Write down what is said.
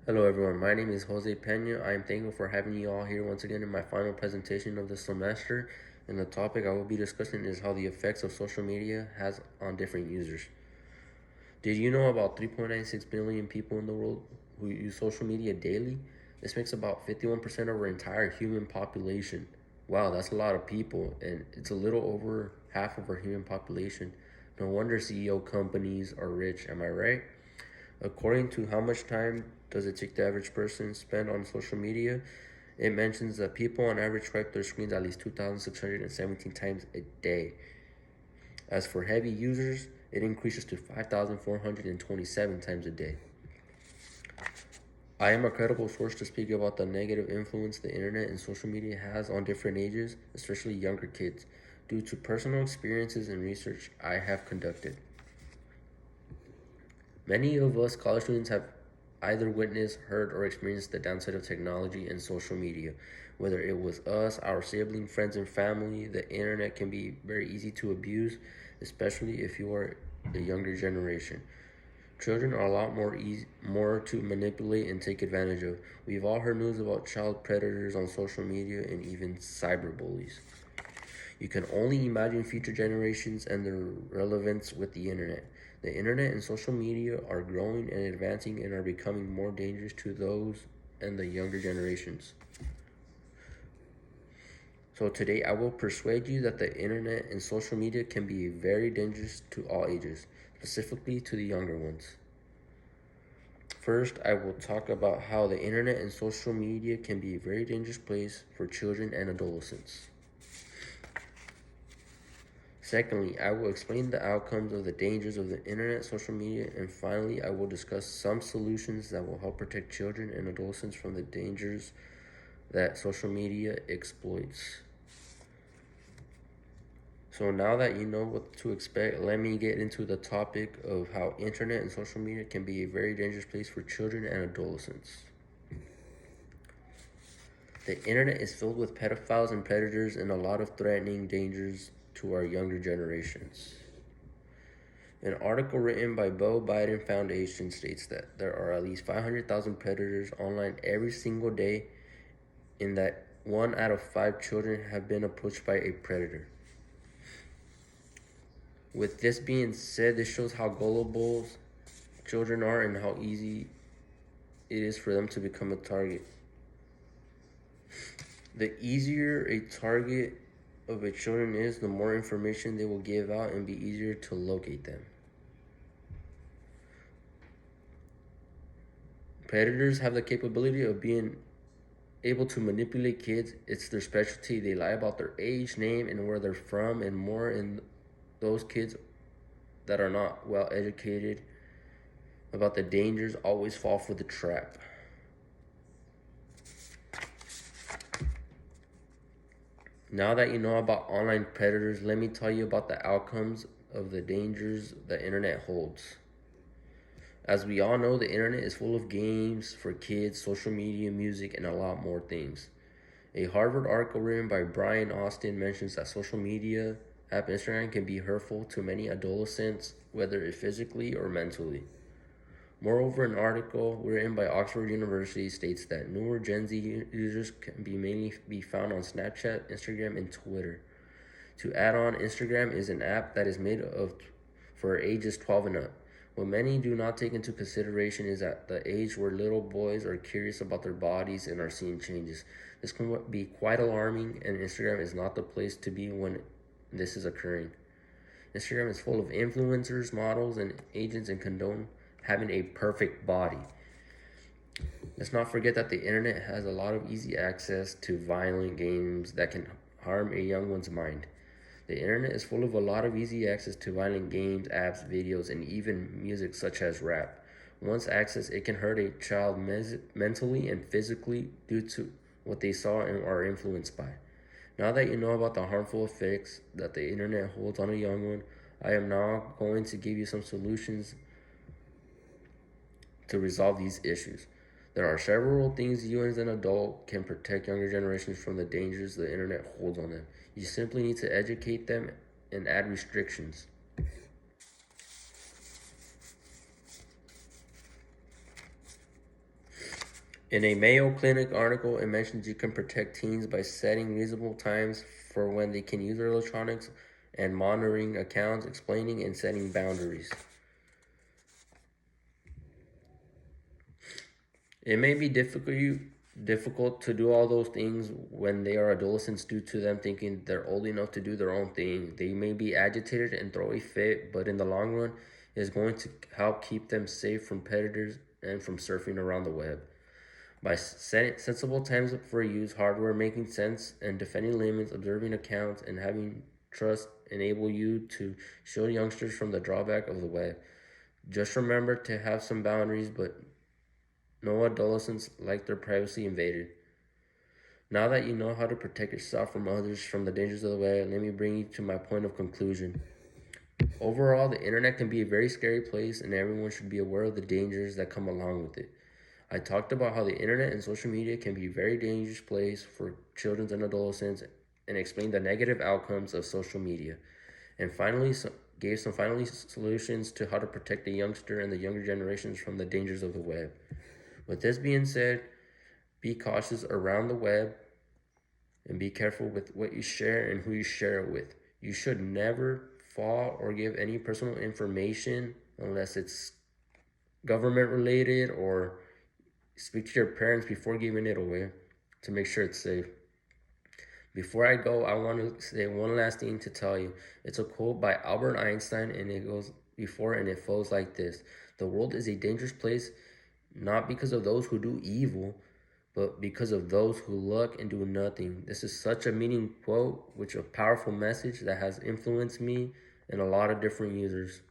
Hello everyone, my name is Jose Pena. I am thankful for having you all here once again in my final presentation of the semester. And the topic I will be discussing is how the effects of social media has on different users. Did you know about 3.96 billion people in the world who use social media daily? This makes about 51% of our entire human population. Wow, that's a lot of people, and it's a little over half of our human population. No wonder CEO companies are rich, am I right? According to how much time does it take the average person spend on social media, it mentions that people on average swipe their screens at least 2,617 times a day. As for heavy users, it increases to 5,427 times a day. I am a credible source to speak about the negative influence the internet and social media has on different ages, especially younger kids, due to personal experiences and research I have conducted. Many of us college students have either witnessed, heard, or experienced the downside of technology and social media. Whether it was us, our sibling, friends, and family, the internet can be very easy to abuse, especially if you are the younger generation. Children are a lot more to manipulate and take advantage of. We've all heard news about child predators on social media and even cyberbullies. You can only imagine future generations and their relevance with the internet. The internet and social media are growing and advancing and are becoming more dangerous to those and the younger generations. So today I will persuade you that the internet and social media can be very dangerous to all ages, specifically to the younger ones. First, I will talk about how the internet and social media can be a very dangerous place for children and adolescents. Secondly, I will explain the outcomes of the dangers of the internet, social media, and finally, I will discuss some solutions that will help protect children and adolescents from the dangers that social media exploits. So now that you know what to expect, let me get into the topic of how internet and social media can be a very dangerous place for children and adolescents. The internet is filled with pedophiles and predators and a lot of threatening dangers to our younger generations. An article written by Beau Biden Foundation states that there are at least 500,000 predators online every single day, and that 1 out of 5 children have been approached by a predator. With this being said, this shows how gullible children are and how easy it is for them to become a target. The easier a target of a children is, the more information they will give out and be easier to locate them. Predators have the capability of being able to manipulate kids. It's their specialty. They lie about their age, name, and where they're from, and more. And those kids that are not well educated about the dangers always fall for the trap. Now that you know about online predators, let me tell you about the outcomes of the dangers the internet holds. As we all know, the internet is full of games for kids, social media, music, and a lot more things. A Harvard article written by Brian Austin mentions that social media app Instagram can be hurtful to many adolescents, whether it physically or mentally. Moreover, an article written by Oxford University states that newer Gen Z users can mainly be found on Snapchat, Instagram, and Twitter. To add on, Instagram is an app that is made for ages 12 and up. What many do not take into consideration is that the age where little boys are curious about their bodies and are seeing changes. This can be quite alarming, and Instagram is not the place to be when this is occurring. Instagram is full of influencers, models, and agents and condone having a perfect body. Let's not forget that the internet has a lot of easy access to violent games that can harm a young one's mind. The internet is full of a lot of easy access to violent games, apps, videos, and even music such as rap. Once accessed, it can hurt a child mentally and physically due to what they saw and are influenced by. Now that you know about the harmful effects that the internet holds on a young one, I am now going to give you some solutions to resolve these issues. There are several things you as an adult can protect younger generations from the dangers the internet holds on them. You simply need to educate them and add restrictions. In a Mayo Clinic article, it mentions you can protect teens by setting reasonable times for when they can use their electronics and monitoring accounts, explaining and setting boundaries. It may be difficult to do all those things when they are adolescents due to them thinking they're old enough to do their own thing. They may be agitated and throw a fit, but in the long run, it is going to help keep them safe from predators and from surfing around the web. By setting sensible times for use, hardware making sense, and defending limits, observing accounts, and having trust enable you to shield youngsters from the drawback of the web. Just remember to have some boundaries, but no adolescents like their privacy invaded. Now that you know how to protect yourself from others from the dangers of the web, let me bring you to my point of conclusion. Overall, the internet can be a very scary place, and everyone should be aware of the dangers that come along with it. I talked about how the internet and social media can be a very dangerous place for children and adolescents and explained the negative outcomes of social media. And finally, gave some solutions to how to protect the youngster and the younger generations from the dangers of the web. With this being said, be cautious around the web and be careful with what you share and who you share it with. You should never fall or give any personal information unless it's government related, or speak to your parents before giving it away to make sure it's safe. Before I go, I want to say one last thing to tell you. It's a quote by Albert Einstein, and it goes before, and it flows like this: the world is a dangerous place, not because of those who do evil, but because of those who look and do nothing. This is such a meaning quote, which a powerful message that has influenced me and a lot of different users.